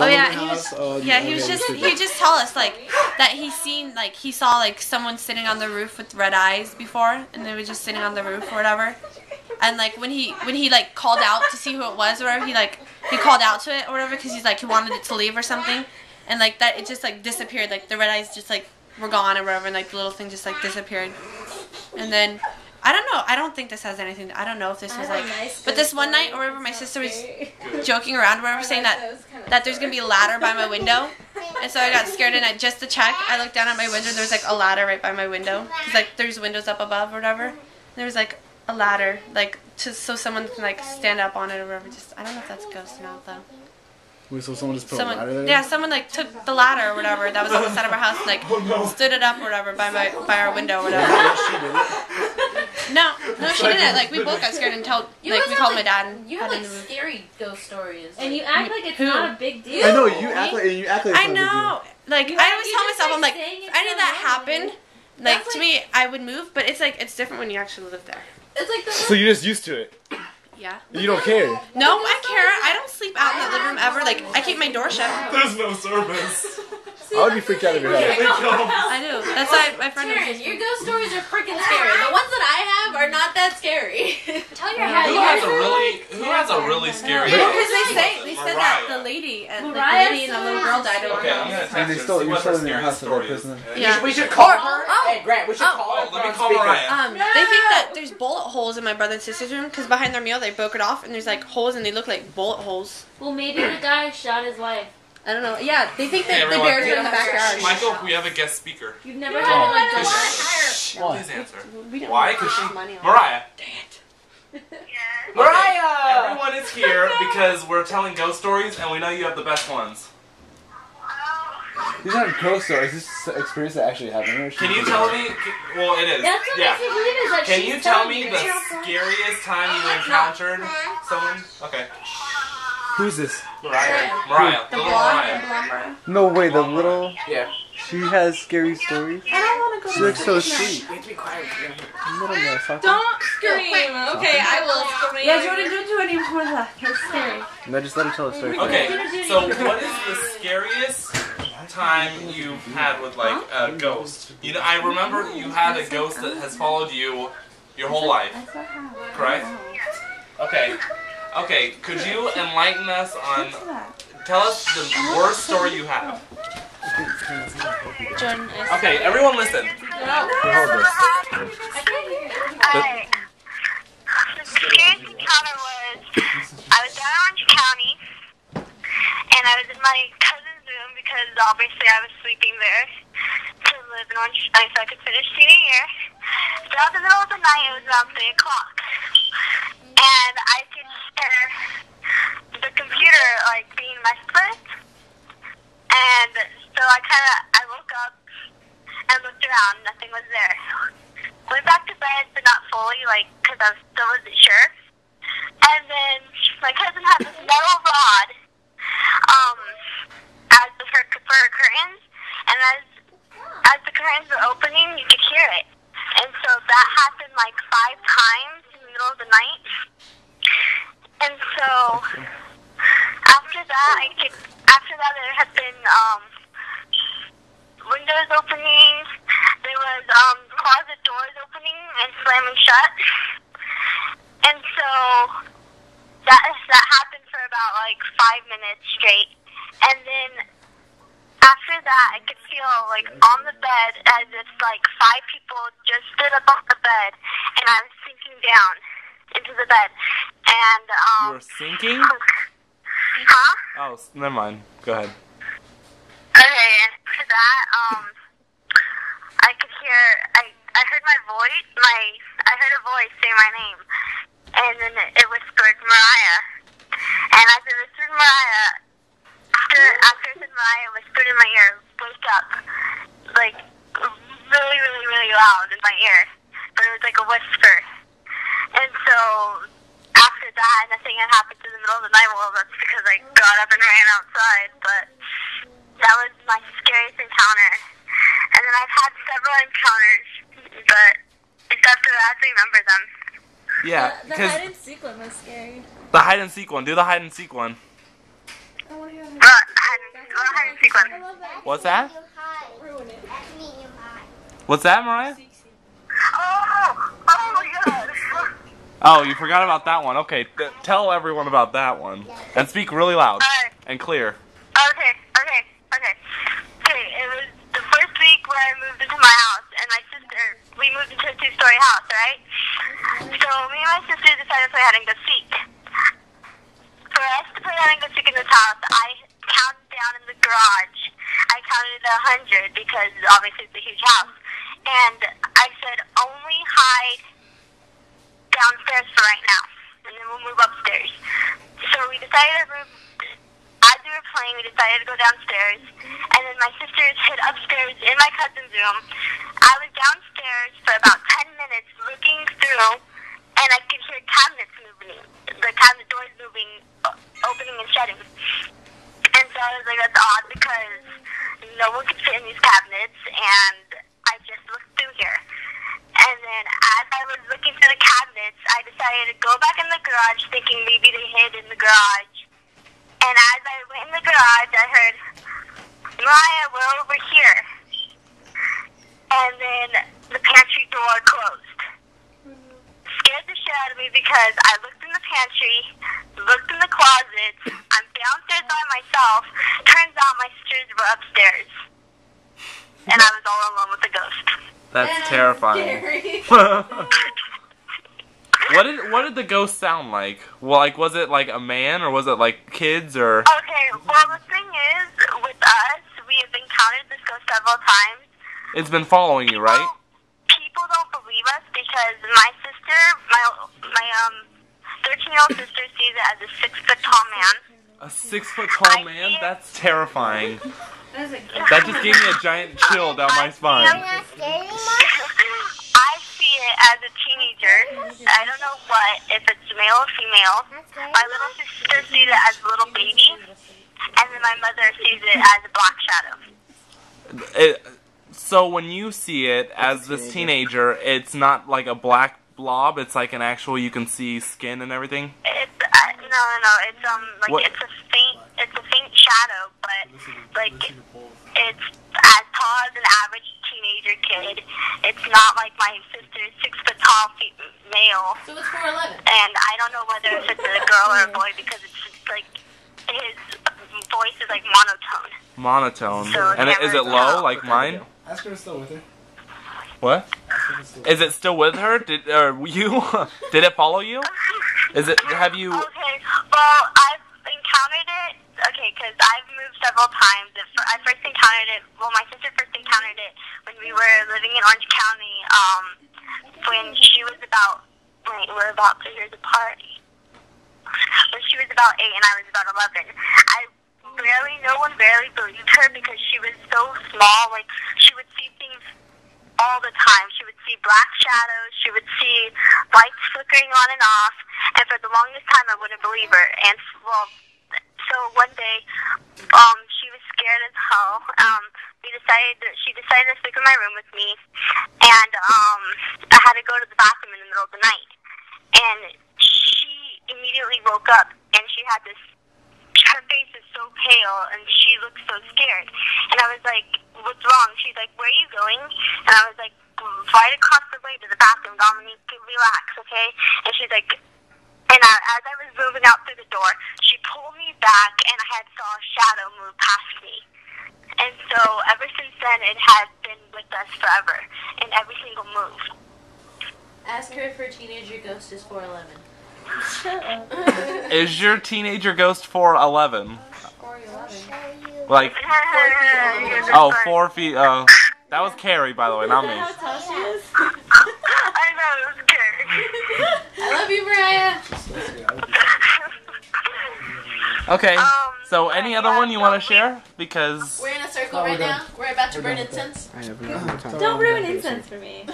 yeah, he just tell us like that he saw like someone sitting on the roof with red eyes before, and they were just sitting on the roof or whatever. And like when he like called out to see who it was or whatever, he called out to it or whatever because he wanted it to leave or something, and like that it just like disappeared, like the red eyes just like were gone or whatever, and like the little thing just like disappeared. And then I don't know. I don't think this has anything. I don't know if this was like. But this one night or whatever, my sister was joking around or whatever, saying that there's gonna be a ladder by my window, and so I got scared and just to check, I looked down at my window and there was like a ladder right by my window because like there's windows up above or whatever. And there was like a ladder like so someone can like stand up on it or whatever. Just I don't know if that's a ghost or not though. Wait, so someone just put a ladder there? Yeah, someone like took the ladder or whatever that was on the side of our house and like stood it up or whatever by our window or whatever. No, she didn't. Like we both got scared and told we called my dad and you have like scary ghost stories. And you act like it's not a big deal. I know you act like it's I know. Like I always tell myself, I'm like, if any of that happened, like to me, I would move. But it's different when you actually live there. It's like the. So you're just used to it. Yeah. You don't care. No, I care. I don't sleep out in the living room ever. Like I keep my door shut. There's no service. I would be freaked out of your house. I do. That's why my friend. Karen, your ghost stories are freaking scary. The ones that I have are not that scary. Tell your Who has a really scary? Because they said that the lady and the little girl died. Okay, I'm gonna text her. You're still in your house with that person. Yeah. We should call her. Hey, Grant, we should call her. Let me call Mariah. They think that there's bullet holes in my brother and sister's room because behind their meal they broke it off and there's like holes and they look like bullet holes. Well, maybe the guy shot his wife. I don't know. Yeah, they think that they buried her in the backyard. Michael, we have a guest speaker. You've never had like Please answer. We don't Why? have Because money on Mariah. it. Mariah! Everyone is here because we're telling ghost stories and we know you have the best ones. These aren't ghost stories. Is this experience that actually happened? Can you tell me? Well, it is. That's what Yeah. makes me believe is that Can she's you tell telling me you. the scariest time you encountered someone? Okay. Who's this? Mariah. The Little blonde, Mariah. the blonde Mariah. No way, the little. Yeah. She has scary stories. I don't want to go. She looks so sweet. We have to be quiet. Little motherfucker. Don't scream. Okay, I will scream. Yeah, Jordan, don't do any more of that. That's scary. No, just let her tell a story. Okay, so what is the scariest time you've had with like a ghost? You know, I remember you had a ghost that has followed you your whole life, correct? Okay. Okay, could you enlighten us on, tell us the worst story you have. Jordan is. Okay, everyone listen. Alright. The scariest encounter was, I was down in Orange County, and I was in my cousin's room because obviously I was sleeping there to live in Orange County so I could finish senior year. Throughout the middle of the night, it was around 3 o'clock, and I could hear the computer like being messed with, and so I woke up and looked around, nothing was there. Went back to bed, but not fully, like, because I still wasn't sure. And then my cousin had this metal rod for her curtains, and as the curtains were opening, you could hear it. And so that happened like 5 times in the middle of the night. And so after that, there had been windows opening. There was closet doors opening and slamming shut. And so that happened for about like 5 minutes straight. And then after that, I could feel like on the bed as if like 5 people just stood up on the bed, and I was sinking down into the bed. And You were sinking? Huh? Oh, never mind. Go ahead. Okay, and after that, I could hear, I heard my voice, I heard a voice say my name, and then it whispered Mariah. And as it whispered Mariah, after it said Mariah, it whispered in my ear, wake up, like, really, really, really loud in my ear, but it was like a whisper. And so, after that, nothing had happened in the middle of the night. Well, that's because I got up and ran outside, but that was my scariest encounter. And then I've had several encounters, but except for that, I remember them. Yeah, The hide and seek one was scary. the hide and seek one. Do the hide and seek one. Hide What's that? What's that, Mariah? Oh my God. Oh, you forgot about that one. Okay, tell everyone about that one. And speak really loud and clear. Okay. It was the first week when I moved into my house, and my sister, we moved into a 2-story house, right? So me and my sister decided to play hide and go seek. For us to play hide and go seek in this house, I counted down in the garage. I counted 100 because obviously it's a huge house. And I said, only hide downstairs for right now, and then we'll move upstairs. So we decided to move. As we were playing, we decided to go downstairs, and then my sisters hid upstairs in my cousin's room. I was downstairs for about 10 minutes looking through, and I could hear cabinets moving, the cabinet doors moving, opening and shutting. And so I was like, that's odd because no one could fit in these cabinets, and I just looked through here. And then as I was looking through the cabinets, I decided to go back in the garage thinking maybe they hid in the garage. And as I went in the garage, I heard, Mariah, we're over here. And then the pantry door closed. Scared the shit out of me because I looked in the pantry, looked in the closet, I'm downstairs by myself. Turns out my sisters were upstairs. And I was all alone with the ghost. That's terrifying. What did the ghost sound like? Well, like, was it like a man, or was it like kids, or? Okay, well the thing is, with us, we have encountered this ghost several times. It's been following you, right? People don't believe us because my sister, my 13-year-old sister sees it as a 6-foot-tall man. A 6-foot-tall man? That's terrifying. That just gave me a giant chill down my spine. I see it as a teenager. I don't know if it's male or female. My little sister sees it as a little baby, and then my mother sees it as a black shadow. So when you see it as this teenager, it's not like a black blob. It's like an actual, you can see skin and everything. It's no. It's like it's a faint shadow, but like it's as tall as an average teenager kid. It's not like my sister's 6-foot-tall male. So it's 4'11". And I don't know whether if it's a girl or a boy because it's like his voice is like monotone. Monotone. So and is it low like mine? Ask her to still with her. What? Is it still with her? Did it follow you? Have you? Okay. Well, I've encountered it. Okay, because I've moved several times. I first encountered it. Well, my sister first encountered it when we were living in Orange County. When she was about, we're about 3 years apart. When she was about 8 and I was about 11. No one barely believed her because she was so small. Like, she would see things all the time. She would see black shadows. She would see lights flickering on and off. And for the longest time, I wouldn't believe her. And, well, so one day, she was scared as hell. She decided to sleep in my room with me. And, I had to go to the bathroom in the middle of the night. And she immediately woke up, and she had this, her face is so pale, and she looked so scared. And I was like, what's wrong? She's like, where are you going? And I was like, right across the way to the bathroom, Dominique, relax, okay? And she's like, and as I was moving out through the door, she pulled me back, and I saw a shadow move past me. And so ever since then, it has been with us forever, in every single move. Ask her if her teenager ghost is 4'11". Shut up. Is your teenager ghost 4'11"? 4'11". Like, You're oh, funny. 4 feet. That was Carrie, by the way, not me. How tall she is? I know, it was scary. I love you, Mariah. Okay, so any other one you want to share? Because We're in a circle right now. We're about to burn incense. I have no time. Don't ruin incense for me.